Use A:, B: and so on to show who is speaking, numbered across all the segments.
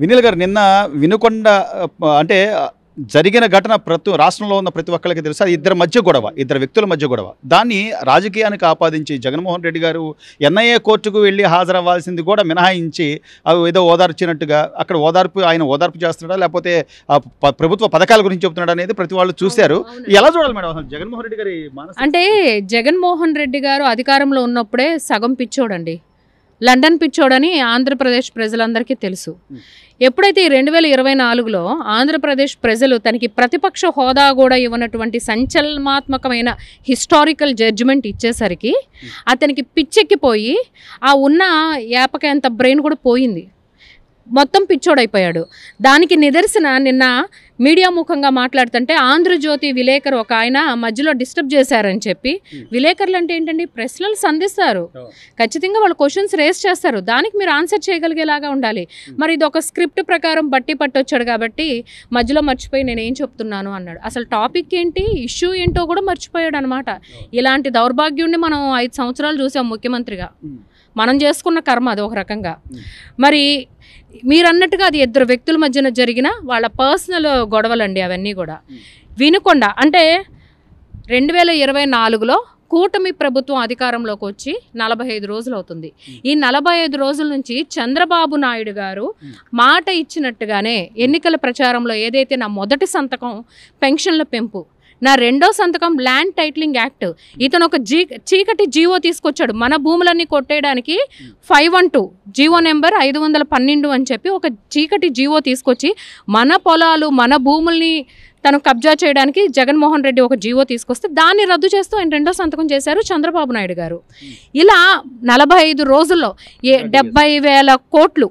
A: వినీల్ గారు నిన్న వినుకొండ అంటే జరిగిన ఘటన రాష్ట్రంలో ఉన్న ప్రతి ఒక్కరికి తెలుసు. అది ఇద్దరు వ్యక్తుల మధ్య గొడవ. దాన్ని రాజకీయానికి ఆపాదించి జగన్మోహన్ రెడ్డి గారు ఎన్ఐఏ కోర్టుకు వెళ్ళి హాజరవ్వాల్సింది కూడా మినహాయించి అవి ఏదో ఓదార్చినట్టుగా అక్కడ ఆయన ఓదార్పు చేస్తున్నాడా లేకపోతే ప్రభుత్వ పథకాల గురించి చెప్తున్నాడా అనేది ప్రతి వాళ్ళు చూశారు. ఎలా చూడాలి మేడం జగన్మోహన్ రెడ్డి గారి
B: అంటే జగన్మోహన్ రెడ్డి గారు అధికారంలో ఉన్నప్పుడే సగం పిచ్చోడండి, లండన్ పిచ్చోడని ఆంధ్రప్రదేశ్ ప్రజలందరికీ తెలుసు. ఎప్పుడైతే 2024లో ఆంధ్రప్రదేశ్ ప్రజలు తనకి ప్రతిపక్ష హోదా కూడా ఇవ్వనటువంటి సంచలనాత్మకమైన హిస్టారికల్ జడ్జిమెంట్ ఇచ్చేసరికి అతనికి పిచ్చెక్కిపోయి ఆ ఉన్న యాపకంత బ్రెయిన్ కూడా పోయింది, మొత్తం పిచ్చోడైపోయాడు. దానికి నిదర్శన నిన్న మీడియా ముఖంగా మాట్లాడుతుంటే ఆంధ్రజ్యోతి విలేకరు ఒక ఆయన మధ్యలో డిస్టర్బ్ చేశారని చెప్పి, విలేకరులు అంటే ఏంటండి, ప్రశ్నలు సంధిస్తారు, ఖచ్చితంగా వాళ్ళు క్వశ్చన్స్ రేస్ చేస్తారు, దానికి మీరు ఆన్సర్ చేయగలిగేలాగా ఉండాలి. మరి ఇది ఒక స్క్రిప్ట్ ప్రకారం పట్టొచ్చాడు కాబట్టి మధ్యలో మర్చిపోయి నేనేం చెప్తున్నాను అన్నాడు. అసలు టాపిక్ ఏంటి, ఇష్యూ ఏంటో కూడా మర్చిపోయాడు అనమాట. ఇలాంటి దౌర్భాగ్యుడిని మనం 5 సంవత్సరాలు చూసాం ముఖ్యమంత్రిగా. మనం చేసుకున్న కర్మ అది ఒక రకంగా. మరి మీరు అన్నట్టుగా అది ఇద్దరు వ్యక్తుల మధ్యన జరిగిన వాళ్ళ పర్సనల్ గొడవలండి అవన్నీ కూడా. వినుకొండ అంటే 2024లో కూటమి ప్రభుత్వం అధికారంలోకి వచ్చి 45 రోజులు అవుతుంది. ఈ 45 రోజుల నుంచి చంద్రబాబు నాయుడు గారు మాట ఇచ్చినట్టుగానే ఎన్నికల ప్రచారంలో ఏదైతే నా మొదటి సంతకం పెన్షన్ల పెంపు, నా రెండో సంతకం ల్యాండ్ టైటిలింగ్ యాక్ట్, ఇతను ఒక చీకటి జీవో తీసుకొచ్చాడు మన భూములన్నీ కొట్టేయడానికి. 512 జీవో నెంబర్ 512 అని చెప్పి ఒక చీకటి జీవో తీసుకొచ్చి మన పొలాలు మన భూముల్ని తను కబ్జా చేయడానికి జగన్మోహన్ రెడ్డి ఒక జీవో తీసుకొస్తే దాన్ని రద్దు చేస్తూ ఆయన రెండో సంతకం చేశారు చంద్రబాబు నాయుడు గారు. ఇలా 45 రోజుల్లో 70,000 కోట్లు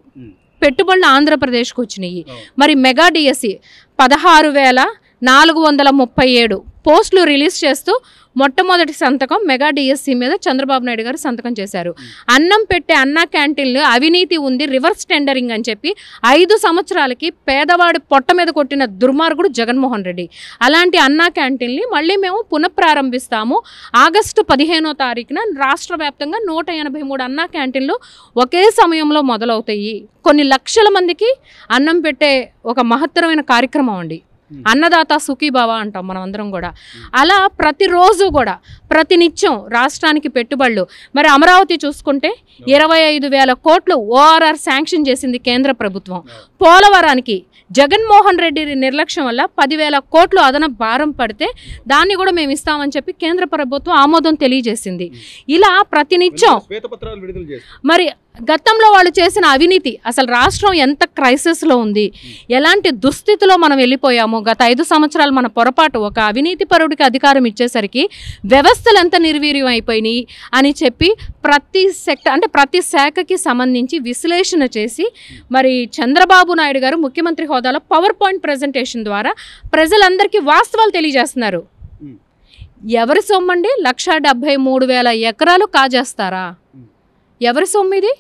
B: పెట్టుబడులు ఆంధ్రప్రదేశ్కి వచ్చినాయి. మరి మెగా డిఎస్సి 16,437 పోస్టులు రిలీజ్ చేస్తూ మొట్టమొదటి సంతకం మెగా డిఎస్సి మీద చంద్రబాబు నాయుడు గారు సంతకం చేశారు. అన్నం పెట్టే అన్నా క్యాంటీన్లు అవినీతి ఉంది, రివర్స్ టెండరింగ్ అని చెప్పి 5 సంవత్సరాలకి పేదవాడి పొట్ట మీద కొట్టిన దుర్మార్గుడు జగన్మోహన్ రెడ్డి. అలాంటి అన్నా క్యాంటీన్ని మళ్ళీ మేము పునఃప్రారంభిస్తాము. ఆగస్టు 15వ తారీఖున రాష్ట్ర వ్యాప్తంగా 183 అన్నా క్యాంటీన్లు ఒకే సమయంలో మొదలవుతాయి. కొన్ని లక్షల మందికి అన్నం పెట్టే ఒక మహత్తరమైన కార్యక్రమం అండి. అన్నదాత సుఖీభావ అంటాం మనం అందరం కూడా. అలా ప్రతిరోజు కూడా ప్రతినిత్యం రాష్ట్రానికి పెట్టుబడులు. మరి అమరావతి చూసుకుంటే 25,000 కోట్లు ఓఆర్ఆర్ శాంక్షన్ చేసింది కేంద్ర ప్రభుత్వం. పోలవరానికి జగన్మోహన్ రెడ్డి నిర్లక్ష్యం వల్ల 10,000 కోట్లు అదనపు భారం పడితే దాన్ని కూడా మేము ఇస్తామని చెప్పి కేంద్ర ప్రభుత్వం ఆమోదం తెలియజేసింది. ఇలా ప్రతినిత్యం మరి గతంలో వాళ్ళు చేసిన అవినీతి, అసలు రాష్ట్రం ఎంత క్రైసిస్లో ఉంది, ఎలాంటి దుస్థితిలో మనం వెళ్ళిపోయాము. గత 5 సంవత్సరాలు మన పొరపాటు, ఒక అవినీతి పరుడికి అధికారం ఇచ్చేసరికి వ్యవస్థలు ఎంత నిర్వీర్యం అయిపోయినాయి అని చెప్పి ప్రతి సెక్టర్ అంటే ప్రతి శాఖకి సంబంధించి విశ్లేషణ చేసి మరి చంద్రబాబు నాయుడు గారు ముఖ్యమంత్రి హోదాలో పవర్ పాయింట్ ప్రజెంటేషన్ ద్వారా ప్రజలందరికీ వాస్తవాలు తెలియజేస్తున్నారు. ఎవరి సొమ్మండి? 1,73,000 ఎకరాలు కాజేస్తారా? ఎవరి సొమ్ము ఇది?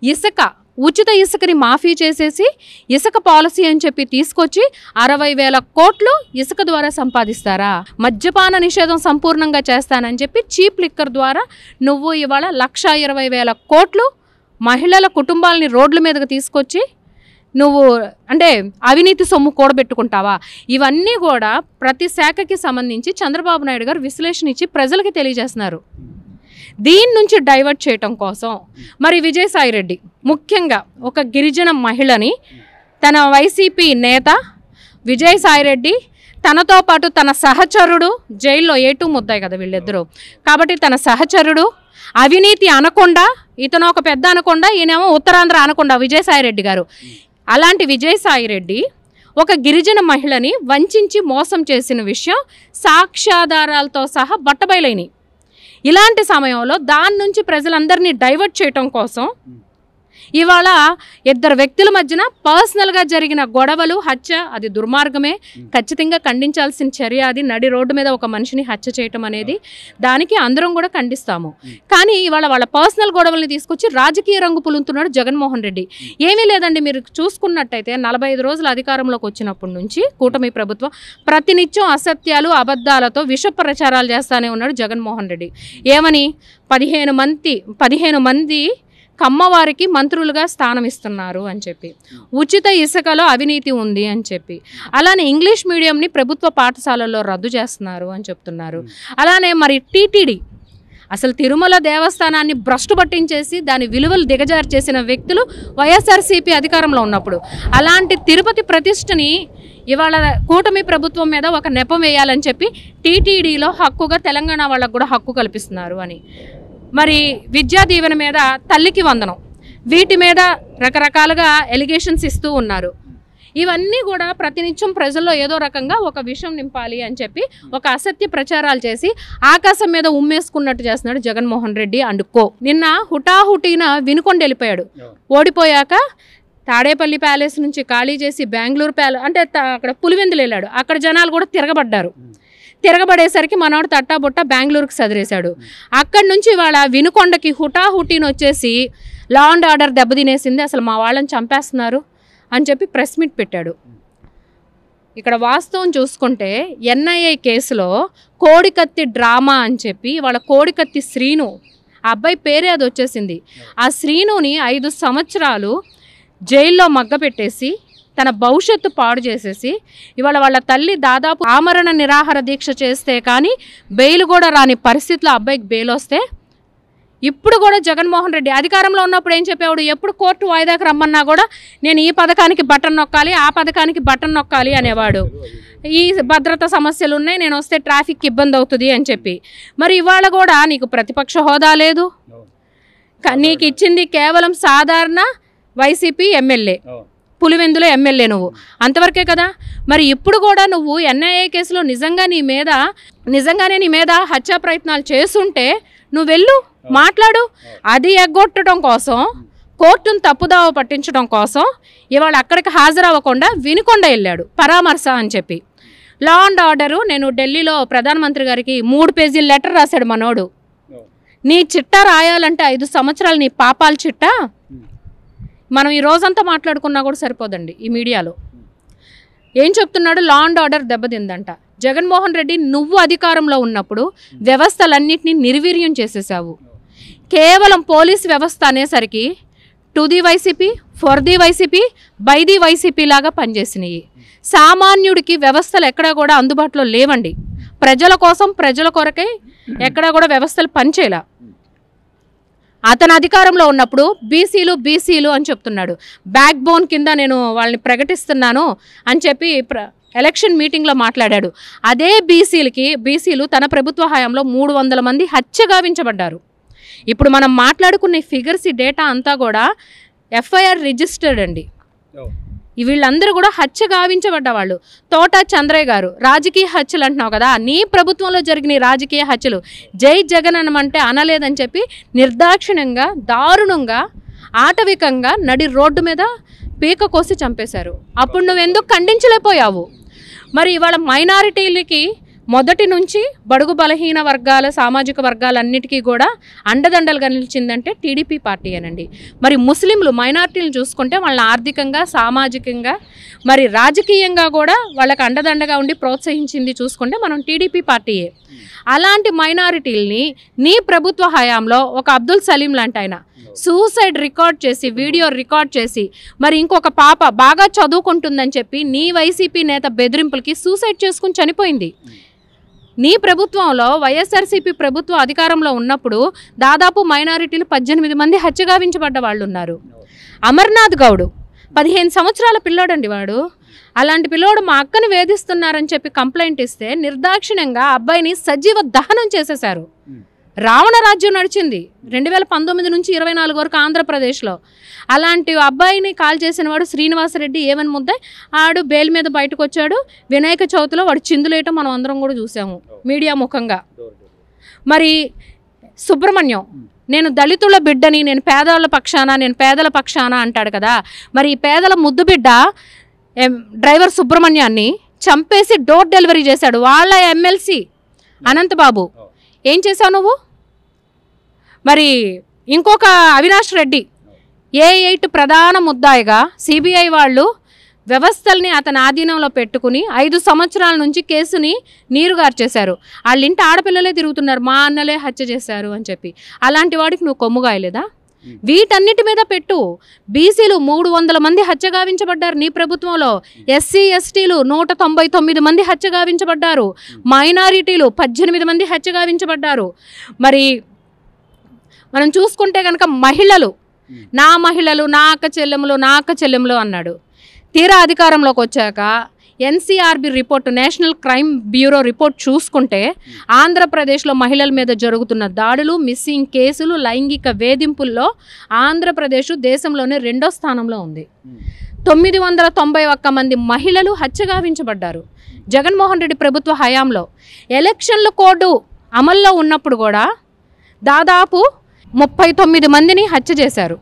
B: ఇసుక, ఉచిత ఇసుకని మాఫీ చేసేసి ఇసుక పాలసీ అని చెప్పి తీసుకొచ్చి 60,000 కోట్లు ఇసుక ద్వారా సంపాదిస్తారా? మద్యపాన నిషేధం సంపూర్ణంగా చేస్తానని చెప్పి చీప్ లిక్కర్ ద్వారా నువ్వు ఇవాళ 1,20,000 కోట్లు మహిళల కుటుంబాలని రోడ్ల మీదకి తీసుకొచ్చి నువ్వు అంటే అవినీతి సొమ్ము కూడబెట్టుకుంటావా? ఇవన్నీ కూడా ప్రతి శాఖకి సంబంధించి చంద్రబాబు నాయుడు గారు విశ్లేషణ ఇచ్చి ప్రజలకి తెలియజేస్తున్నారు. దీని నుంచి డైవర్ట్ చేయటం కోసం మరి విజయసాయిరెడ్డి ముఖ్యంగా ఒక గిరిజన మహిళని తన వైసీపీ నేత విజయసాయిరెడ్డి తనతో పాటు తన సహచరుడు జైల్లో ఏటూ ముద్దాయి కదా వీళ్ళిద్దరూ, కాబట్టి తన సహచరుడు అవినీతి అనకుండా, ఇతను ఒక పెద్ద అనకుండా, ఈయనేమో ఉత్తరాంధ్ర అనకుండా విజయసాయిరెడ్డి గారు. అలాంటి విజయసాయిరెడ్డి ఒక గిరిజన మహిళని వంచించి మోసం చేసిన విషయం సాక్ష్యాధారాలతో సహా బట్టబయలైనవి. ఇలాంటి సమయంలో దాని నుంచి ప్రజలందరినీ డైవర్ట్ చేయటం కోసం ఇవాళ ఇద్దరు వ్యక్తుల మధ్యన పర్సనల్గా జరిగిన గొడవలు, హత్య, అది దుర్మార్గమే, ఖచ్చితంగా ఖండించాల్సిన చర్య అది. నడి రోడ్డు మీద ఒక మనిషిని హత్య చేయటం అనేది దానికి అందరం కూడా ఖండిస్తాము. కానీ ఇవాళ వాళ్ళ పర్సనల్ గొడవల్ని తీసుకొచ్చి రాజకీయ రంగు పులుతున్నాడు జగన్మోహన్ రెడ్డి. ఏమీ లేదండి, మీరు చూసుకున్నట్టయితే 45 రోజులు అధికారంలోకి వచ్చినప్పటి నుంచి కూటమి ప్రభుత్వం ప్రతినిత్యం అసత్యాలు అబద్ధాలతో విష ప్రచారాలు చేస్తానే ఉన్నాడు జగన్మోహన్ రెడ్డి. ఏమని 15 మంది కమ్మవారికి మంత్రులుగా స్థానం ఇస్తున్నారు అని చెప్పి, ఉచిత ఇసుకలో అవినీతి ఉంది అని చెప్పి, అలానే ఇంగ్లీష్ మీడియంని ప్రభుత్వ పాఠశాలల్లో రద్దు చేస్తున్నారు అని చెప్తున్నారు. అలానే మరి టీటీడీ అసలు తిరుమల దేవస్థానాన్ని భ్రష్టు పట్టించేసి దాని విలువలు దిగజారు చేసిన వ్యక్తులు వైఎస్ఆర్సీపీ అధికారంలో ఉన్నప్పుడు, అలాంటి తిరుపతి ప్రతిష్టని ఇవాళ కూటమి ప్రభుత్వం మీద ఒక నెపం వేయాలని చెప్పి టీటీడీలో హక్కుగా తెలంగాణ వాళ్ళకు కూడా హక్కు కల్పిస్తున్నారు అని. మరి విద్యా దీవెన మీద తల్లికి వందనం, వీటి మీద రకరకాలుగా ఎలిగేషన్స్ ఇస్తూ ఉన్నారు. ఇవన్నీ కూడా ప్రతినిత్యం ప్రజల్లో ఏదో రకంగా ఒక విషయం నింపాలి అని చెప్పి ఒక అసత్య ప్రచారాలు చేసి ఆకాశం మీద ఉమ్మేసుకున్నట్టు చేస్తున్నాడు జగన్మోహన్ రెడ్డి అండ్ కో. నిన్న హుటాహుటీన వినుకొండ వెళ్ళిపోయాడు. ఓడిపోయాక తాడేపల్లి ప్యాలెస్ నుంచి ఖాళీ చేసి బెంగళూరు అంటే అక్కడ పులివెందులు వెళ్ళాడు. అక్కడ జనాలు కూడా తిరగబడ్డారు. తిరగబడేసరికి మనోడు తట్టాబుట్ట బెంగళూరుకి సదిరేశాడు. అక్కడి నుంచి వాళ్ళ వినుకొండకి హుటాహుటీని వచ్చేసి లా అండ్ ఆర్డర్ దెబ్బతినేసింది, అసలు మా వాళ్ళని చంపేస్తున్నారు అని చెప్పి ప్రెస్ మీట్ పెట్టాడు. ఇక్కడ వాస్తవం చూసుకుంటే ఎన్ఐఏ కేసులో కోడికత్తి డ్రామా అని చెప్పి వాళ్ళ కోడికత్తి శ్రీను, ఆ అబ్బాయి పేరే అది వచ్చేసింది, ఆ శ్రీనుని 5 సంవత్సరాలు జైల్లో మగ్గపెట్టేసి తన భవిష్యత్తు పాడు చేసేసి ఇవాళ వాళ్ళ తల్లి దాదాపు ఆమరణ నిరాహార దీక్ష చేస్తే కానీ బెయిల్ కూడా రాని పరిస్థితిలో అబ్బాయికి బెయిల్ వస్తే, ఇప్పుడు కూడా జగన్మోహన్ రెడ్డి అధికారంలో ఉన్నప్పుడు ఏం చెప్పేవాడు, ఎప్పుడు కోర్టు వాయిదాకి రమ్మన్నా కూడా నేను ఈ పథకానికి బటన్ నొక్కాలి, ఆ పథకానికి బటన్ నొక్కాలి అనేవాడు. ఈ భద్రతా సమస్యలు ఉన్నాయి, నేను వస్తే ట్రాఫిక్ ఇబ్బంది అవుతుంది అని చెప్పి. మరి ఇవాళ కూడా నీకు ప్రతిపక్ష హోదా లేదు, నీకు ఇచ్చింది కేవలం సాధారణ వైసీపీ ఎమ్మెల్యే, పులివెందులో ఎమ్మెల్యే నువ్వు, అంతవరకే కదా. మరి ఇప్పుడు కూడా నువ్వు ఎన్ఐఏ కేసులో నిజంగానే నీ మీద హత్యా ప్రయత్నాలు చేస్తుంటే నువ్వు వెళ్ళు మాట్లాడు. అది ఎగ్గొట్టడం కోసం, కోర్టును తప్పుదావ పట్టించడం కోసం ఇవాళ అక్కడికి హాజరవ్వకుండా వినుకొండ వెళ్ళాడు పరామర్శ అని చెప్పి. లా అండ్ ఆర్డరు నేను ఢిల్లీలో ప్రధానమంత్రి గారికి 3 పేజీల లెటర్ రాశాడు మనోడు. నీ చిట్టా రాయాలంటే 5 సంవత్సరాలు నీ పాపాల చిట్టా. మనం ఈ రోజంతా మాట్లాడుకున్నా కూడా సరిపోదండి. ఈ మీడియాలో ఏం చెప్తున్నాడు, లా అండ్ ఆర్డర్ దెబ్బతిందంట. జగన్మోహన్ రెడ్డి నువ్వు అధికారంలో ఉన్నప్పుడు వ్యవస్థలన్నింటినీ నిర్వీర్యం చేసేసావు. కేవలం పోలీస్ వ్యవస్థ అనేసరికి to the YCP, for the YCP, by the YCP లాగా పనిచేసినాయి. సామాన్యుడికి వ్యవస్థలు ఎక్కడా కూడా అందుబాటులో లేవండి. ప్రజల కోసం, ప్రజల కొరకై ఎక్కడా కూడా వ్యవస్థలు పనిచేయలా. అతను అధికారంలో ఉన్నప్పుడు బీసీలు అని చెప్తున్నాడు. బ్యాక్ బోన్ కింద నేను వాళ్ళని ప్రకటిస్తున్నాను అని చెప్పి ఎలక్షన్ మీటింగ్లో మాట్లాడాడు. అదే బీసీలు తన ప్రభుత్వ హయాంలో 300 మంది హత్య గావించబడ్డారు. ఇప్పుడు మనం మాట్లాడుకునే ఫిగర్స్, ఈ డేటా అంతా కూడా ఎఫ్ఐఆర్ రిజిస్టర్డ్ అండి. వీళ్ళందరూ కూడా హత్య గావించబడ్డ వాళ్ళు. తోట చంద్రయ్య గారు రాజకీయ హత్యలు అంటున్నావు కదా, నీ ప్రభుత్వంలో జరిగిన రాజకీయ హత్యలు జై జగన్ అనమంటే అనలేదని చెప్పి నిర్దాక్షిణ్యంగా, దారుణంగా, ఆటవికంగా నడి రోడ్డు మీద పీక కోసి చంపేశారు. అప్పుడు నువ్వెందుకు ఖండించలేకపోయావు? మరి ఇవాళ మైనారిటీలకి మొదటి నుంచి బడుగు బలహీన వర్గాల, సామాజిక వర్గాలన్నిటికీ కూడా అండదండలుగా నిలిచిందంటే టీడీపీ పార్టీ అనండి. మరి ముస్లింలు, మైనారిటీలను చూసుకుంటే వాళ్ళని ఆర్థికంగా, సామాజికంగా, మరి రాజకీయంగా కూడా వాళ్ళకి అండదండగా ఉండి ప్రోత్సహించింది చూసుకుంటే మనం టీడీపీ పార్టీయే. అలాంటి మైనారిటీలని నీ ప్రభుత్వ హయాంలో ఒక అబ్దుల్ సలీం లాంటి ఆయన సూసైడ్ రికార్డ్ చేసి, వీడియో రికార్డ్ చేసి, మరి ఇంకొక పాప బాగా చదువుకుంటుందని చెప్పి నీ వైసీపీ నేత బెదిరింపులకి సూసైడ్ చేసుకుని చనిపోయింది. నీ ప్రభుత్వంలో వైఎస్ఆర్సీపీ ప్రభుత్వం అధికారంలో ఉన్నప్పుడు దాదాపు మైనారిటీలు 18 మంది హత్య గావించబడ్డ వాళ్ళు ఉన్నారు. అమర్నాథ్ గౌడ్ 15 సంవత్సరాల పిల్లోడండి వాడు. అలాంటి పిల్లోడు మా అక్కని వేధిస్తున్నారని చెప్పి కంప్లైంట్ ఇస్తే నిర్దాక్షిణ్యంగా అబ్బాయిని సజీవ దహనం చేసేశారు. రావణ రాజ్యం నడిచింది 2019 నుంచి 24 వరకు ఆంధ్రప్రదేశ్లో. అలాంటి అబ్బాయిని కాల్ చేసిన వాడు శ్రీనివాసరెడ్డి ఏమని ముద్ద, ఆడు బెయిల్ మీద బయటకు వచ్చాడు. వినాయక చవితిలో వాడు చిందులేయటం మనం అందరం కూడా చూసాము మీడియా ముఖంగా. మరి సుబ్రహ్మణ్యం, నేను దళితుల బిడ్డని, నేను పేదల పక్షాన అంటాడు కదా. మరి ఈ పేదల ముద్దు బిడ్డ డ్రైవర్ సుబ్రహ్మణ్యాన్ని చంపేసి డోర్ డెలివరీ చేశాడు వాళ్ళ ఎమ్మెల్సీ అనంతబాబు. ఏం చేశావు నువ్వు? మరి ఇంకొక అవినాష్ రెడ్డి A8 ప్రధాన ముద్దాయిగా సిబిఐ వాళ్ళు వ్యవస్థల్ని అతని ఆధీనంలో పెట్టుకుని 5 సంవత్సరాల నుంచి కేసుని నీరుగార్చేశారు. వాళ్ళ ఇంటి ఆడపిల్లలే తిరుగుతున్నారు, మా అన్నలే హత్య చేశారు అని చెప్పి. అలాంటి వాడికి నువ్వు కొమ్ముగాయలేదా? వీటన్నిటి మీద పెట్టు. బీసీలు 300 మంది హత్యగావించబడ్డారు నీ ప్రభుత్వంలో. ఎస్సీ ఎస్టీలు 199 మంది హత్యగావించబడ్డారు. మైనారిటీలు 18 మంది హత్యగావించబడ్డారు. మరి మనం చూసుకుంటే కనుక మహిళలు, నా మహిళలు, నా అక్క చెల్లెములు అన్నాడు. తీరా అధికారంలోకి వచ్చాక NCRB report, national crime bureau report చూసుకుంటే ఆంధ్రప్రదేశ్లో మహిళల మీద జరుగుతున్న దాడులు, మిస్సింగ్ కేసులు, లైంగిక వేధింపుల్లో ఆంధ్రప్రదేశ్ దేశంలోనే 2వ స్థానంలో ఉంది. 991 మంది మహిళలు హత్యగావించబడ్డారు జగన్మోహన్ రెడ్డి ప్రభుత్వ హయాంలో. ఎలక్షన్ల కోడ్ అమల్లో ఉన్నప్పుడు కూడా దాదాపు 39 మందిని హత్య చేశారు.